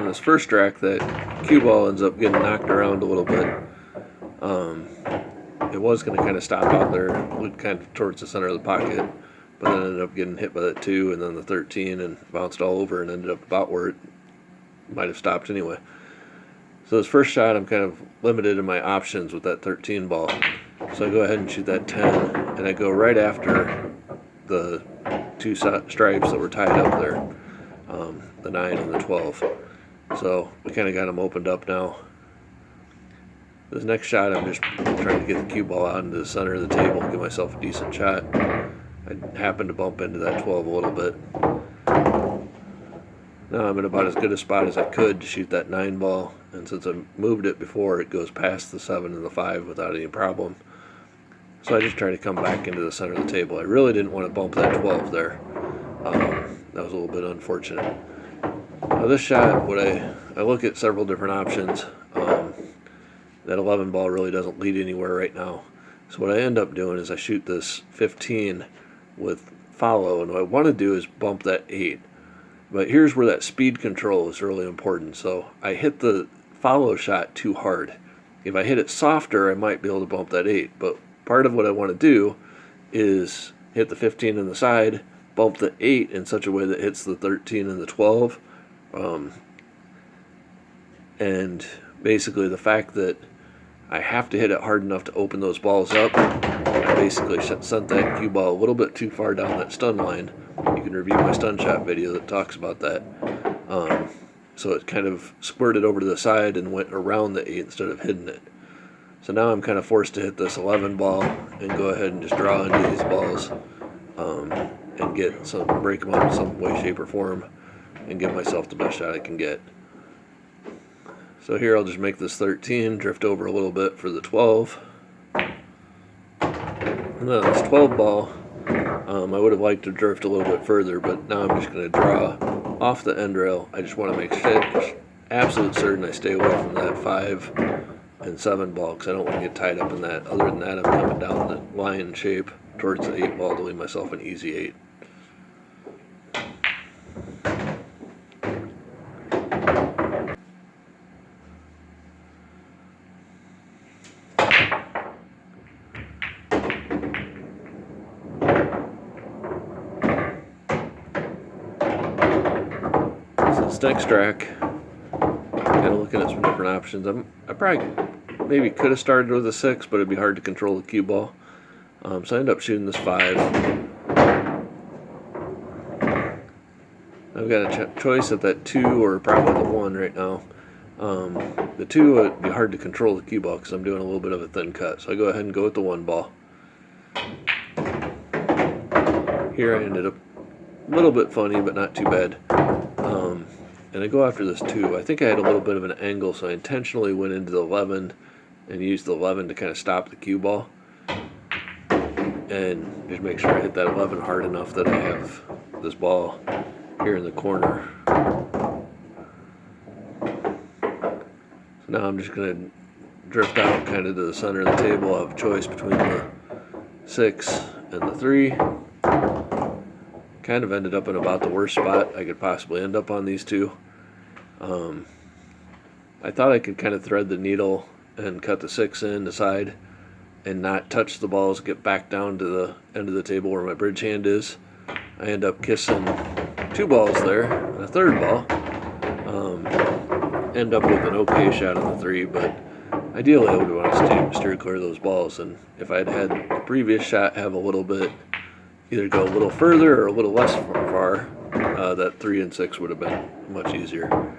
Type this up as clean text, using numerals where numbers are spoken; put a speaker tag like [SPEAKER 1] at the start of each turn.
[SPEAKER 1] on this first track, that cue ball ends up getting knocked around a little bit. It was going to kind of stop out there, kind of towards the center of the pocket, but then ended up getting hit by that 2 and then the 13 and bounced all over and ended up about where it might have stopped anyway. So this first shot, I'm kind of limited in my options with that 13 ball. So I go ahead and shoot that 10, and I go right after the 2 stripes that were tied up there, the 9 and the 12. So we kind of got them opened up now. This next shot, I'm just trying to get the cue ball out into the center of the table and give myself a decent shot. I happened to bump into that 12 a little bit. Now I'm in about as good a spot as I could to shoot that 9 ball, and since I moved it before, it goes past the 7 and the 5 without any problem. So I just try to come back into the center of the table. I really didn't want to bump that 12 there. That was a little bit unfortunate. Now this shot, I look at several different options. That 11 ball really doesn't lead anywhere right now. So what I end up doing is I shoot this 15 with follow, and what I want to do is bump that 8. But here's where that speed control is really important. So I hit the follow shot too hard. If I hit it softer, I might be able to bump that 8. But part of what I want to do is hit the 15 on the side, bump the 8 in such a way that hits the 13 and the 12. And basically the fact that I have to hit it hard enough to open those balls up, I basically sent that cue ball a little bit too far down that stun line. You can review my stun shot video that talks about that. So it kind of squirted over to the side and went around the 8 instead of hitting it. So now I'm kind of forced to hit this 11 ball and go ahead and just draw into these balls and break them up in some way, shape, or form and give myself the best shot I can get. So here I'll just make this 13, drift over a little bit for the 12. And then this 12 ball, I would have liked to drift a little bit further, but now I'm just going to draw off the end rail. I just want to make absolute certain I stay away from that 5 and 7 ball because I don't want to get tied up in that. Other than that, I'm coming down the line shape towards the 8 ball to leave myself an easy 8. This next track, kind of looking at some different options. I probably maybe could have started with a 6, but it'd be hard to control the cue ball. So I end up shooting this 5. I've got a choice at that 2 or probably the 1 right now. The 2 would be hard to control the cue ball because I'm doing a little bit of a thin cut. So I go ahead and go with the 1 ball. Here I ended up a little bit funny, but not too bad. And I go after this 2. I think I had a little bit of an angle, so I intentionally went into the 11 and used the 11 to kind of stop the cue ball. And just make sure I hit that 11 hard enough that I have this ball here in the corner. So now I'm just going to drift out kind of to the center of the table. I have a choice between the 6 and the 3. Kind of ended up in about the worst spot I could possibly end up on these 2. I thought I could kind of thread the needle and cut the 6 in the side and not touch the balls, get back down to the end of the table where my bridge hand is. I end up kissing 2 balls there and a 3rd ball. End up with an okay shot on the 3, but ideally I would want to steer clear of those balls. And if I'd had the previous shot have a little bit, either go a little further or a little less far, that 3 and 6 would have been much easier.